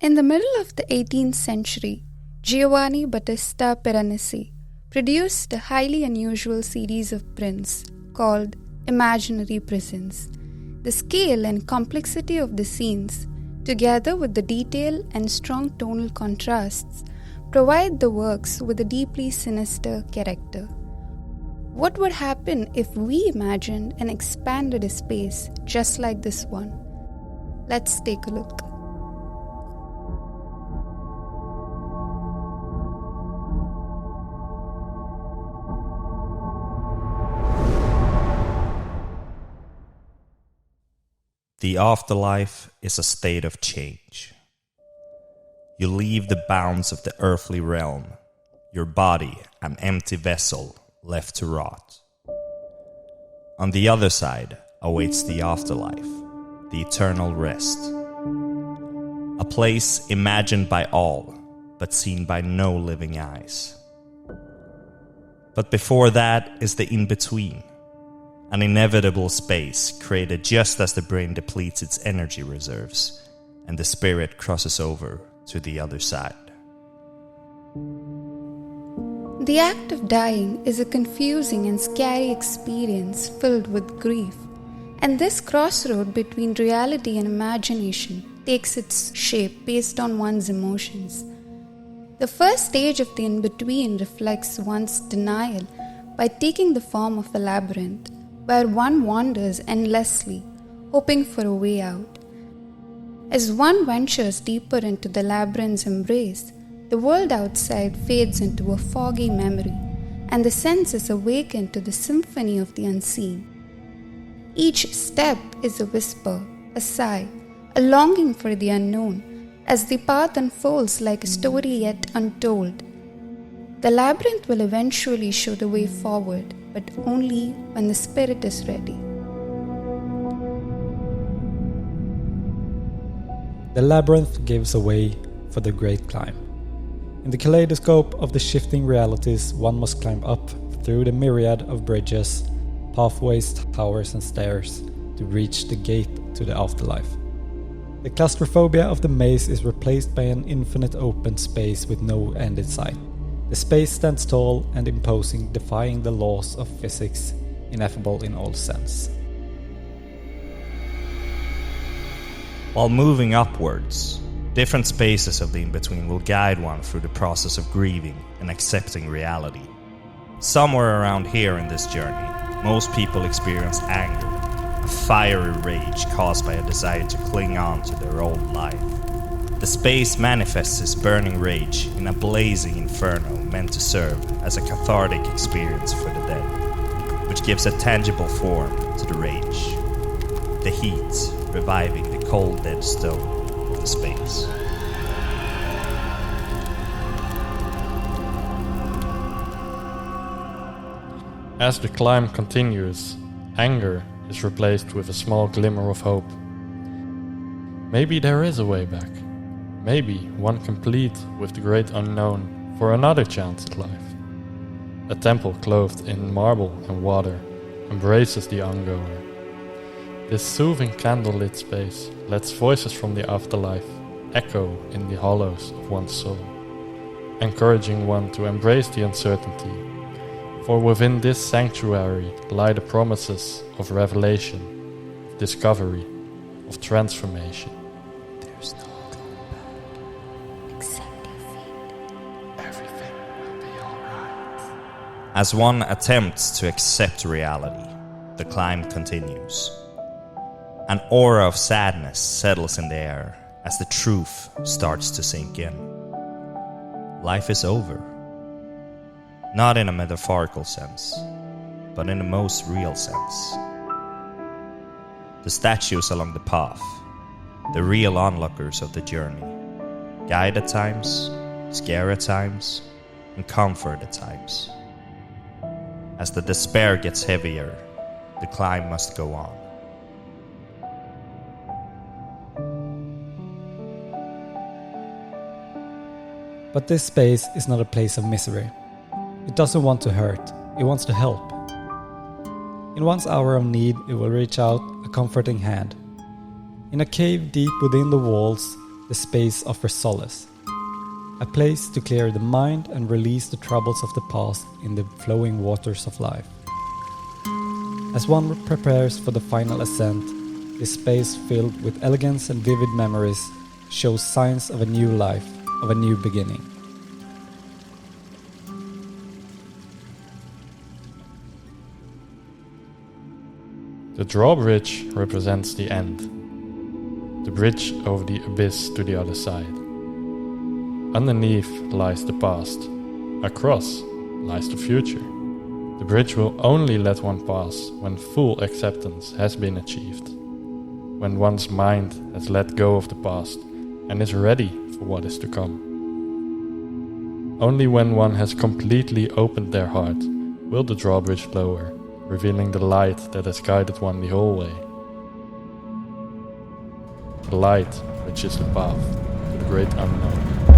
In the middle of the 18th century, Giovanni Battista Piranesi produced a highly unusual series of prints called Imaginary Prisons. The scale and complexity of the scenes, together with the detail and strong tonal contrasts, provide the works with a deeply sinister character. What would happen if we imagined and expanded a space just like this one? Let's take a look. The afterlife is a state of change. You leave the bounds of the earthly realm, your body an empty vessel left to rot. On the other side awaits the afterlife, the eternal rest. A place imagined by all, but seen by no living eyes. But before that is the Inbetween, an inevitable space created just as the brain depletes its energy reserves and the spirit crosses over to the other side. The act of dying is a confusing and scary experience filled with grief, and this crossroad between reality and imagination takes its shape based on one's emotions. The first stage of the in-between reflects one's denial by taking the form of a labyrinth, where one wanders endlessly, hoping for a way out. As one ventures deeper into the labyrinth's embrace, the world outside fades into a foggy memory, and the senses awaken to the symphony of the unseen. Each step is a whisper, a sigh, a longing for the unknown, as the path unfolds like a story yet untold. The labyrinth will eventually show the way forward, but only when the spirit is ready. The labyrinth gives a way for the great climb. In the kaleidoscope of the shifting realities, one must climb up through the myriad of bridges, pathways, towers and stairs to reach the gate to the afterlife. The claustrophobia of the maze is replaced by an infinite open space with no end in sight. The space stands tall and imposing, defying the laws of physics, ineffable in all sense. While moving upwards, different spaces of the in-between will guide one through the process of grieving and accepting reality. Somewhere around here in this journey, most people experience anger, a fiery rage caused by a desire to cling on to their old life. The space manifests this burning rage in a blazing inferno meant to serve as a cathartic experience for the dead, which gives a tangible form to the rage. The heat reviving the cold dead stone of the space. As the climb continues, anger is replaced with a small glimmer of hope. Maybe there is a way back. Maybe one complete with the great unknown for another chance at life. A temple clothed in marble and water embraces the ongoer. This soothing candlelit space lets voices from the afterlife echo in the hollows of one's soul, encouraging one to embrace the uncertainty, for within this sanctuary lie the promises of revelation, of discovery, of transformation. There's no accept your fate. Everything will be alright. As one attempts to accept reality, the climb continues. An aura of sadness settles in the air as the truth starts to sink in. Life is over. Not in a metaphorical sense, but in the most real sense. The statues along the path, the real onlookers of the journey, guide at times, scare at times, and comfort at times. As the despair gets heavier, the climb must go on. But this space is not a place of misery. It doesn't want to hurt, it wants to help. In one's hour of need, it will reach out a comforting hand. In a cave deep within the walls, the space offers solace. A place to clear the mind and release the troubles of the past in the flowing waters of life. As one prepares for the final ascent, this space filled with elegance and vivid memories shows signs of a new life, of a new beginning. The drawbridge represents the end, the bridge over the abyss to the other side. Underneath lies the past, across lies the future. The bridge will only let one pass when full acceptance has been achieved, when one's mind has let go of the past and is ready for what is to come. Only when one has completely opened their heart will the drawbridge lower, revealing the light that has guided one the whole way. The light which is the path to the great unknown.